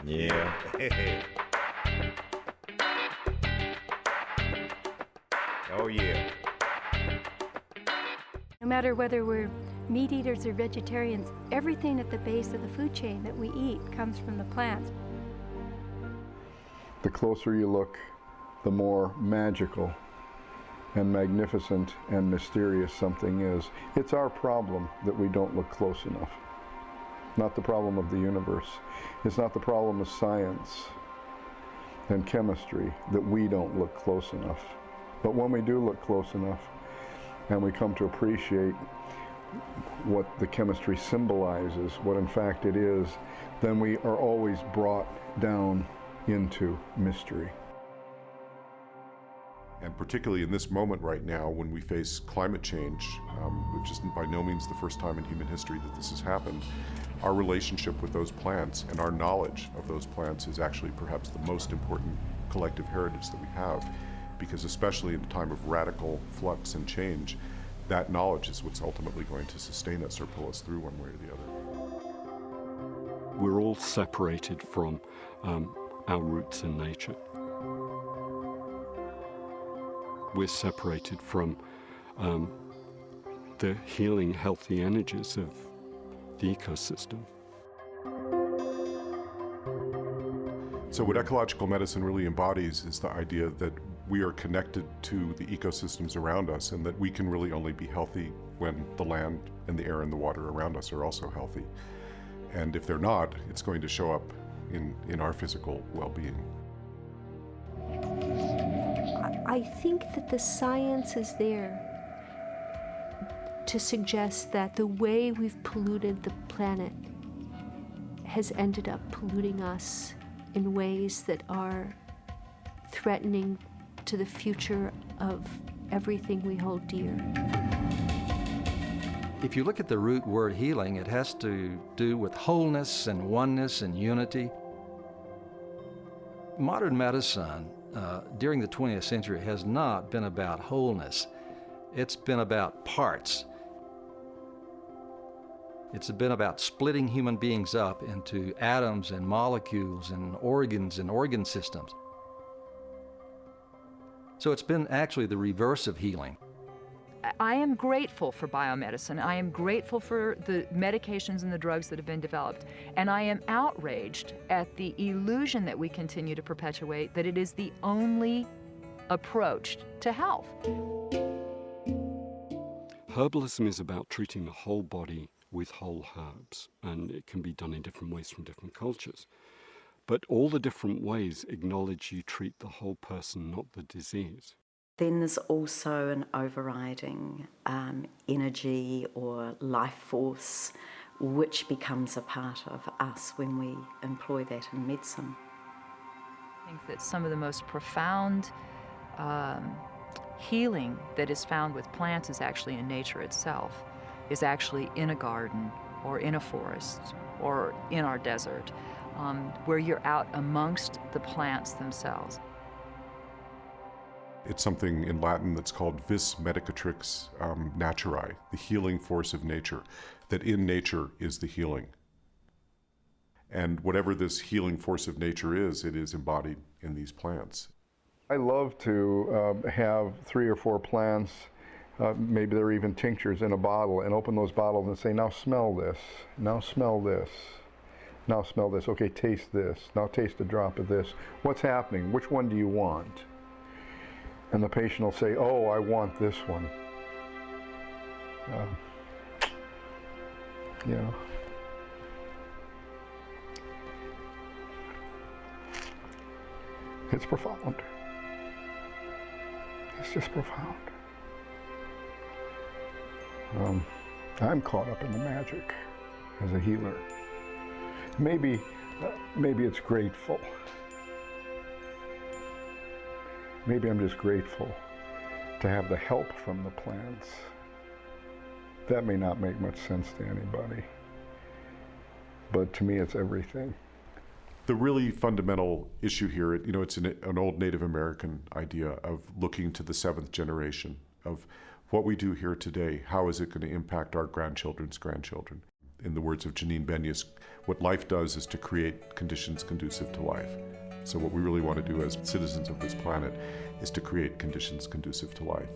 Yeah. Oh, yeah. No matter whether we're meat eaters or vegetarians, everything at the base of the food chain that we eat comes from the plants. The closer you look, the more magical and magnificent and mysterious something is. It's our problem that we don't look close enough. Not the problem of the universe. It's not the problem of science and chemistry that we don't look close enough. But when we do look close enough and we come to appreciate what the chemistry symbolizes, what in fact it is, then we are always brought down into mystery. And particularly in this moment right now when we face climate change, which is by no means the first time in human history that this has happened, our relationship with those plants and our knowledge of those plants is actually perhaps the most important collective heritage that we have, because especially in a time of radical flux and change, that knowledge is what's ultimately going to sustain us or pull us through one way or the other. We're all separated from our roots in nature. We're separated from the healing, healthy energies of the ecosystem. So what ecological medicine really embodies is the idea that we are connected to the ecosystems around us and that we can really only be healthy when the land and the air and the water around us are also healthy. And if they're not, it's going to show up in our physical well-being. I think that the science is there to suggest that the way we've polluted the planet has ended up polluting us in ways that are threatening to the future of everything we hold dear. If you look at the root word healing, it has to do with wholeness and oneness and unity. Modern medicine during the 20th century has not been about wholeness. It's been about parts. It's been about splitting human beings up into atoms and molecules and organ systems. So it's been actually the reverse of healing. I am grateful for biomedicine. I am grateful for the medications and the drugs that have been developed. And I am outraged at the illusion that we continue to perpetuate that it is the only approach to health. Herbalism is about treating the whole body with whole herbs, and it can be done in different ways from different cultures. But all the different ways acknowledge you treat the whole person, not the disease. Then there's also an overriding energy or life force which becomes a part of us when we employ that in medicine. I think that some of the most profound healing that is found with plants is actually in nature itself, is actually in a garden or in a forest or in our desert, where you're out amongst the plants themselves. It's something in Latin that's called vis medicatrix naturae, the healing force of nature, that in nature is the healing. And whatever this healing force of nature is, it is embodied in these plants. I love to have 3 or 4 plants, maybe they're even tinctures in a bottle, and open those bottles and say, now smell this, now smell this, now smell this, okay, taste this, now taste a drop of this. What's happening? Which one do you want? And the patient will say, oh, I want this one. You know. It's profound. It's just profound. I'm caught up in the magic as a healer. Maybe it's grateful. Maybe I'm just grateful to have the help from the plants. That may not make much sense to anybody, but to me it's everything. The really fundamental issue here, it's an old Native American idea of looking to the 7th generation, of what we do here today, how is it going to impact our grandchildren's grandchildren? in the words of Janine Benyus, what life does is to create conditions conducive to life. So what we really want to do as citizens of this planet is to create conditions conducive to life.